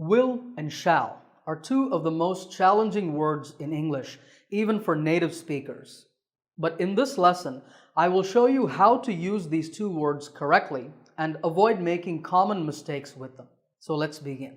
Will and shall are two of the most challenging words in English, even for native speakers. But in this lesson, I will show you how to use these two words correctly and avoid making common mistakes with them. So let's begin.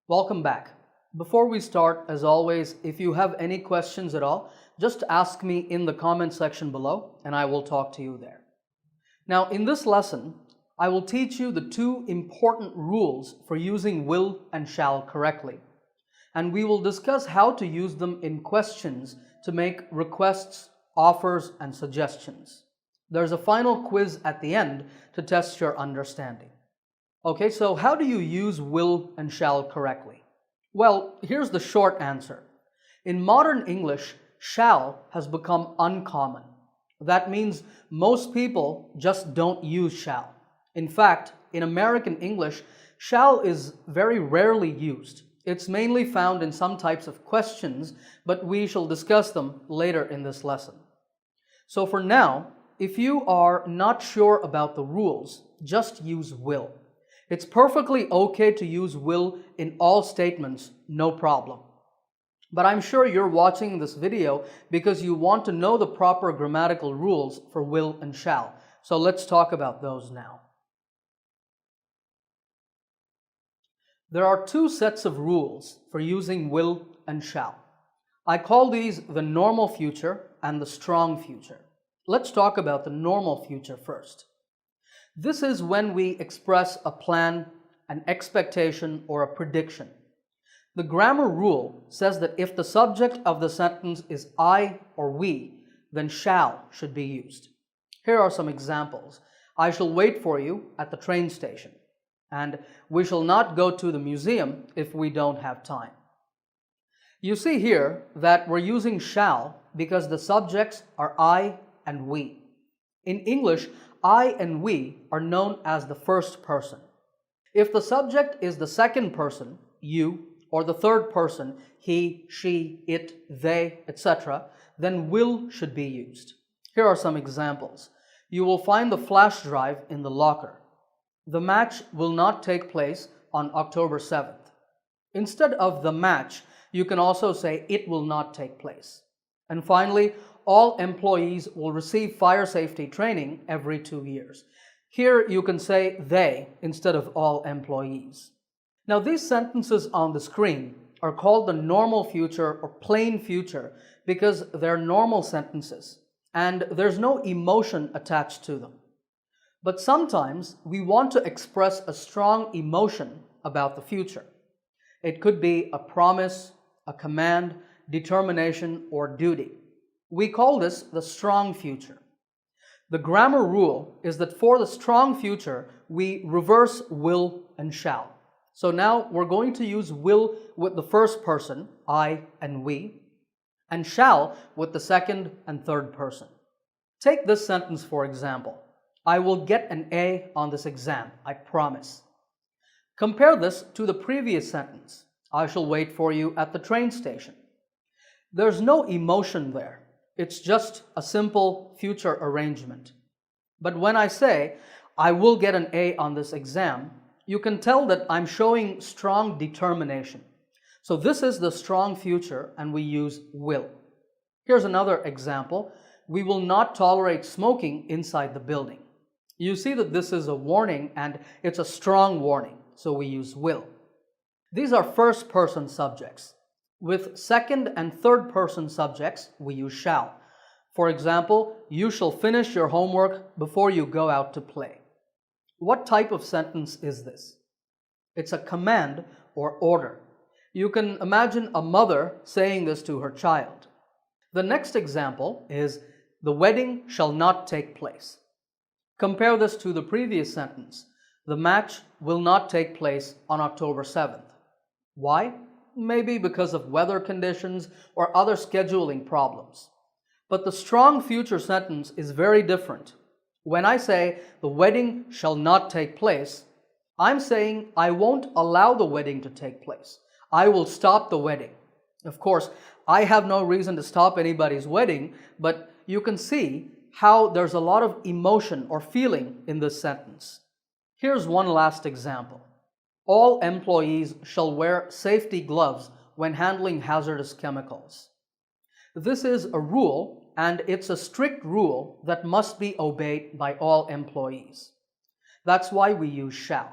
Welcome back. Before we start, as always, if you have any questions at all, just ask me in the comment section below and I will talk to you there. Now, in this lesson, I will teach you the two important rules for using will and shall correctly. And we will discuss how to use them in questions to make requests, offers, and suggestions. There's a final quiz at the end to test your understanding. Okay, so how do you use will and shall correctly? Well, here's the short answer. In modern English, shall has become uncommon. That means most people just don't use shall. In fact, in American English, shall is very rarely used. It's mainly found in some types of questions, but we shall discuss them later in this lesson. So for now, if you are not sure about the rules, just use will. It's perfectly okay to use will in all statements, no problem. But I'm sure you're watching this video because you want to know the proper grammatical rules for will and shall. So let's talk about those now. There are two sets of rules for using will and shall. I call these the normal future and the strong future. Let's talk about the normal future first. This is when we express a plan, an expectation, or a prediction. The grammar rule says that if the subject of the sentence is I or we, then shall should be used. Here are some examples. I shall wait for you at the train station. And we shall not go to the museum if we don't have time. You see here that we're using shall because the subjects are I and we. In English, I and we are known as the first person. If the subject is the second person, you, or the third person, he, she, it, they, etc., then will should be used. Here are some examples. You will find the flash drive in the locker. The match will not take place on October 7th. Instead of the match, you can also say it will not take place. And finally, all employees will receive fire safety training every 2 years. Here you can say they instead of all employees. Now these sentences on the screen are called the normal future or plain future because they're normal sentences and there's no emotion attached to them. But sometimes we want to express a strong emotion about the future. It could be a promise, a command, determination, or duty. We call this the strong future. The grammar rule is that for the strong future, we reverse will and shall. So now we're going to use will with the first person, I and we, and shall with the second and third person. Take this sentence for example. I will get an A on this exam, I promise. Compare this to the previous sentence. I shall wait for you at the train station. There's no emotion there. It's just a simple future arrangement. But when I say, I will get an A on this exam, you can tell that I'm showing strong determination. So this is the strong future and we use will. Here's another example. We will not tolerate smoking inside the building. You see that this is a warning and it's a strong warning, so we use will. These are first person subjects. With second and third person subjects, we use shall. For example, you shall finish your homework before you go out to play. What type of sentence is this? It's a command or order. You can imagine a mother saying this to her child. The next example is, the wedding shall not take place. Compare this to the previous sentence. The match will not take place on October 7th. Why? Maybe because of weather conditions or other scheduling problems. But the strong future sentence is very different. When I say the wedding shall not take place, I'm saying I won't allow the wedding to take place. I will stop the wedding. Of course, I have no reason to stop anybody's wedding, but you can see how there's a lot of emotion or feeling in this sentence. Here's one last example. All employees shall wear safety gloves when handling hazardous chemicals. This is a rule, and it's a strict rule that must be obeyed by all employees. That's why we use shall.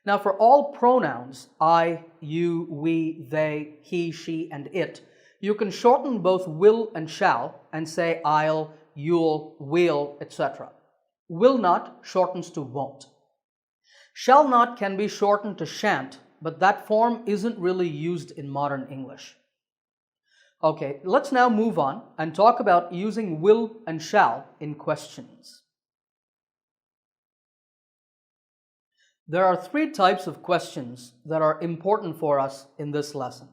Now, for all pronouns, I, you, we, they, he, she, and it, you can shorten both will and shall and say I'll, you'll, we'll, etc. Will not shortens to won't. Shall not can be shortened to shan't, but that form isn't really used in modern English. Okay, let's now move on and talk about using will and shall in questions. There are three types of questions that are important for us in this lesson.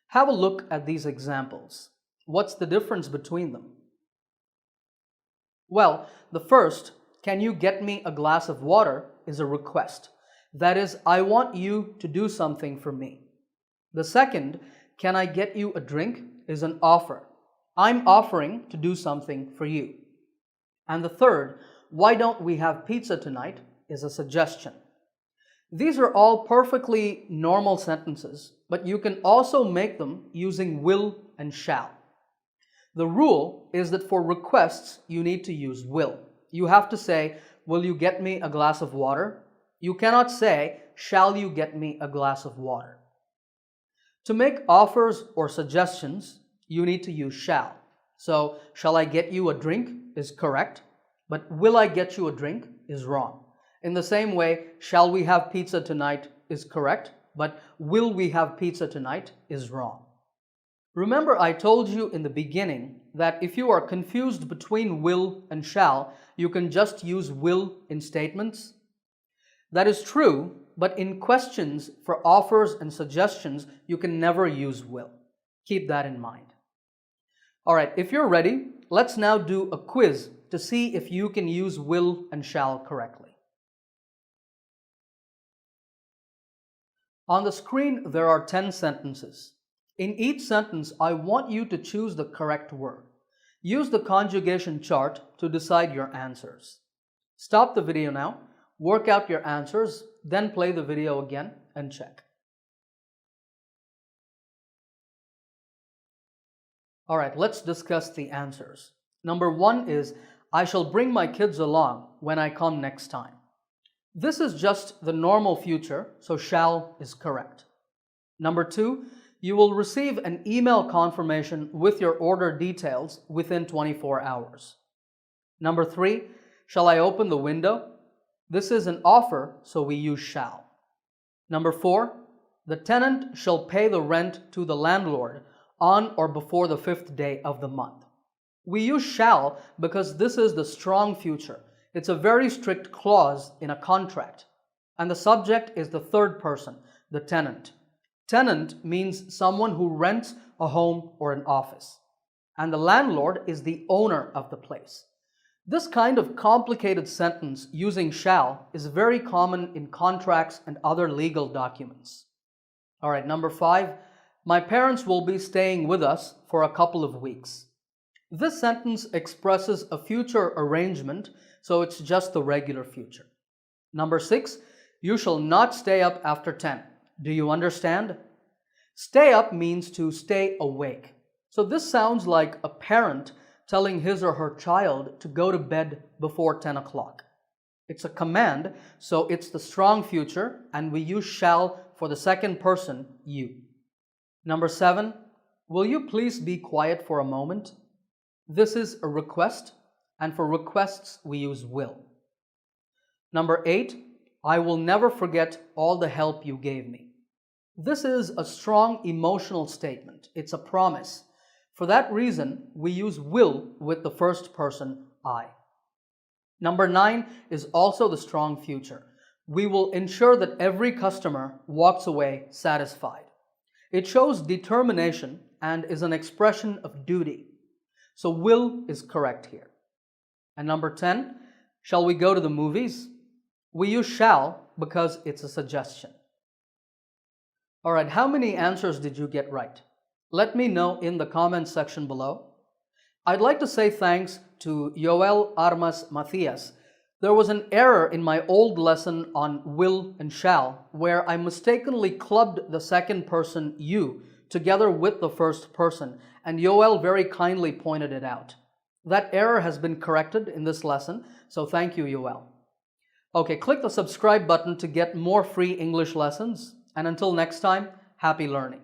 Have a look at these examples. What's the difference between them? Well, the first, can you get me a glass of water, is a request. That is, I want you to do something for me. The second, can I get you a drink, is an offer. I'm offering to do something for you. And the third, why don't we have pizza tonight, is a suggestion. These are all perfectly normal sentences, but you can also make them using will and shall. The rule is that for requests, you need to use will. You have to say, will you get me a glass of water? You cannot say, shall you get me a glass of water? To make offers or suggestions, you need to use shall. So, shall I get you a drink is correct, but will I get you a drink is wrong. In the same way, shall we have pizza tonight is correct, but will we have pizza tonight is wrong. Remember, I told you in the beginning that if you are confused between will and shall, you can just use will in statements. That is true, but in questions for offers and suggestions, you can never use will. Keep that in mind. All right, if you're ready, let's now do a quiz to see if you can use will and shall correctly. On the screen, there are 10 sentences. In each sentence, I want you to choose the correct word. Use the conjugation chart to decide your answers. Stop the video now, work out your answers, then play the video again and check. All right, let's discuss the answers. Number 1 is, I shall bring my kids along when I come next time. This is just the normal future, so shall is correct. Number 2, you will receive an email confirmation with your order details within 24 hours. Number 3, shall I open the window? This is an offer, so we use shall. Number 4, the tenant shall pay the rent to the landlord on or before the 5th day of the month. We use shall because this is the strong future. It's a very strict clause in a contract, and the subject is the third person, the tenant. Tenant means someone who rents a home or an office, and the landlord is the owner of the place. This kind of complicated sentence using shall is very common in contracts and other legal documents. All right, number 5, my parents will be staying with us for a couple of weeks. This sentence expresses a future arrangement, so it's just the regular future. Number 6, you shall not stay up after 10. Do you understand? Stay up means to stay awake. So this sounds like a parent telling his or her child to go to bed before 10 o'clock. It's a command, so it's the strong future, and we use shall for the second person, you. Number 7, will you please be quiet for a moment? This is a request, and for requests we use will. Number 8, I will never forget all the help you gave me. This is a strong emotional statement. It's a promise. For that reason, we use will with the first person, I. Number 9 is also the strong future. We will ensure that every customer walks away satisfied. It shows determination and is an expression of duty. So will is correct here. And number 10, shall we go to the movies? We use shall because it's a suggestion. All right, how many answers did you get right? Let me know in the comments section below. I'd like to say thanks to Joel Armas Matthias. There was an error in my old lesson on will and shall where I mistakenly clubbed the second person you together with the first person, and Joel very kindly pointed it out. That error has been corrected in this lesson, so thank you, Joel. Okay, click the subscribe button to get more free English lessons, and until next time, happy learning.